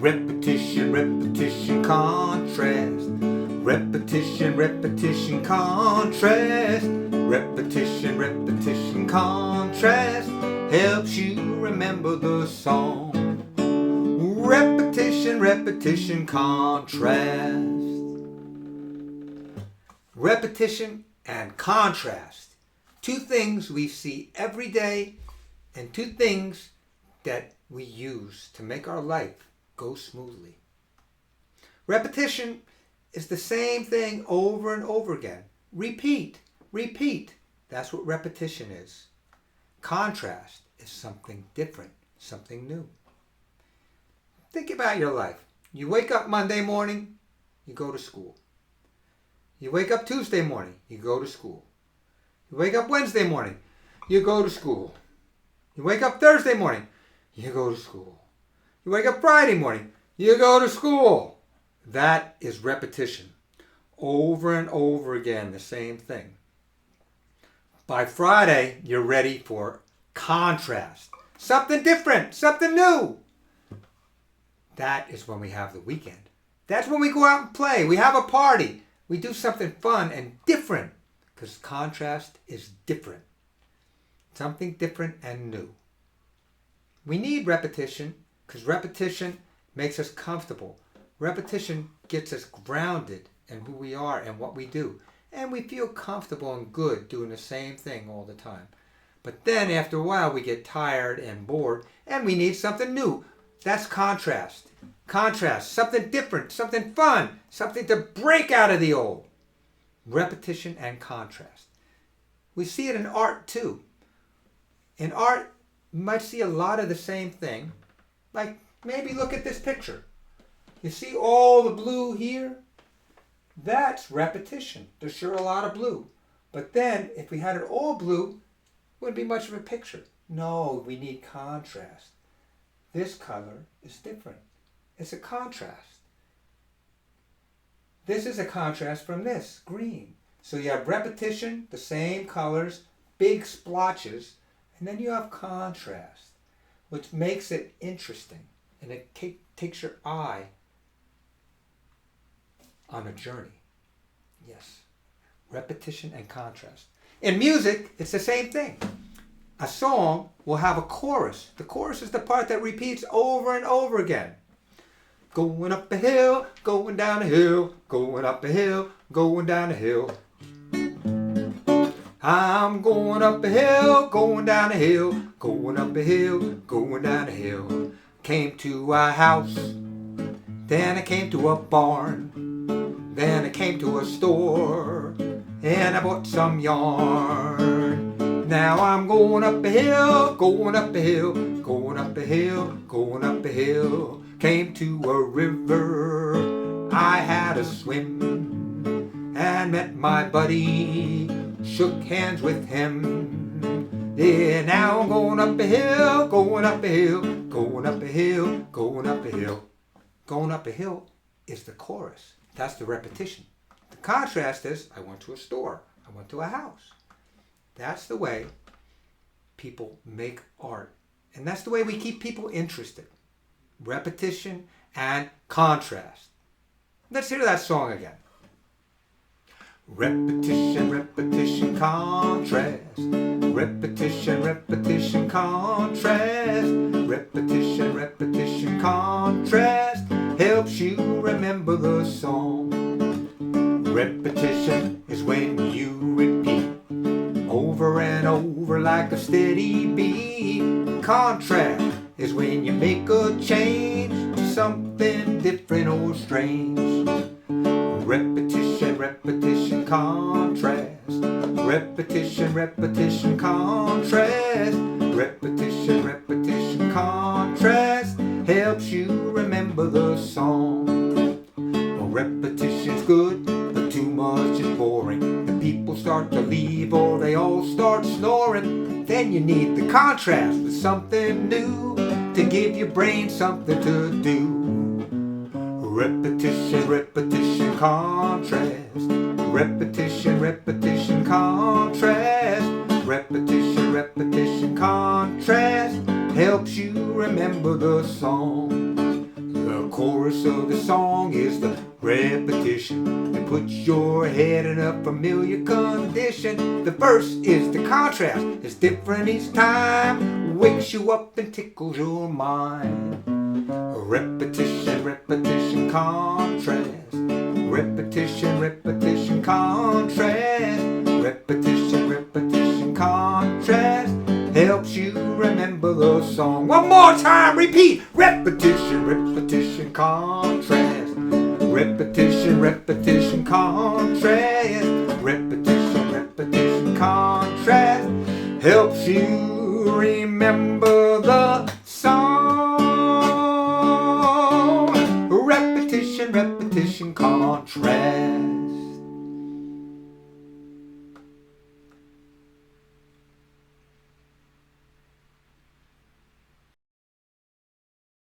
Repetition, repetition, contrast. Repetition, repetition, contrast. Repetition, repetition, contrast helps you remember the song. Repetition, repetition, contrast. Repetition and contrast. Two things we see every day and two things that we use to make our life go smoothly. Repetition is the same thing over and over again. Repeat, repeat. That's what repetition is. Contrast is something different, something new. Think about your life. You wake up Monday morning, you go to school. You wake up Tuesday morning, you go to school. You wake up Wednesday morning, you go to school. You wake up Thursday morning, you go to school. You wake up Friday morning, you go to school. That is repetition. Over and over again, the same thing. By Friday, you're ready for contrast. Something different, something new. That is when we have the weekend. That's when we go out and play. We have a party. We do something fun and different because contrast is different. Something different and new. We need repetition because repetition makes us comfortable. Repetition gets us grounded in who we are and what we do. And we feel comfortable and good doing the same thing all the time. But then after a while we get tired and bored and we need something new. That's contrast. Contrast, something different, something fun, something to break out of the old. Repetition and contrast. We see it in art too. In art, you might see a lot of the same thing. Like maybe look at this picture. You see all the blue here? That's repetition. There's sure a lot of blue. But then if we had it all blue, it wouldn't be much of a picture. No, we need contrast. This color is different. It's a contrast. This is a contrast from this, green. So you have repetition, the same colors, big splotches, and then you have contrast, which makes it interesting. And it takes your eye on a journey. Yes, repetition and contrast. In music, it's the same thing. A song will have a chorus. The chorus is the part that repeats over and over again. Going up a hill, going down a hill, going up a hill, going down a hill. I'm going up a hill, going down a hill, going up a hill, going down a hill. Came to a house, then I came to a barn, then I came to a store, and I bought some yarn. Now I'm going up a hill, going up a hill, going up a hill, going up a hill. Came to a river, I had a swim, and met my buddy, shook hands with him. Yeah, now I'm going up a hill, going up a hill, going up a hill, going up a hill. Going up a hill is the chorus. That's the repetition. The contrast is, I went to a store, I went to a house. That's the way people make art. And that's the way we keep people interested. Repetition and contrast. Let's hear that song again. Repetition, repetition, contrast. Repetition, repetition, contrast. Repetition, repetition, contrast helps you remember the song. Repetition is when you repeat over and over like a steady beat. Contrast is when you make a change to something different or strange. Repetition, repetition, contrast. Repetition, repetition, contrast. Repetition, repetition, contrast helps you remember the song. Well, repetition's good, but too much is boring. The people start to leave or they all start snoring. Then you need the contrast with something new to give your brain something to do. Repetition, repetition, contrast. Repetition, repetition, contrast. Repetition, repetition, contrast remember the song. The chorus of the song is the repetition. It puts your head in a familiar condition. The verse is the contrast. It's different each time. Wakes you up and tickles your mind. Repetition, repetition, contrast. Repetition, repetition, contrast. Repetition, repetition, contrast. Helps you remember the song. One more time, repeat. Repetition, repetition, contrast. Repetition, repetition, contrast. Repetition, repetition, contrast. Helps you remember the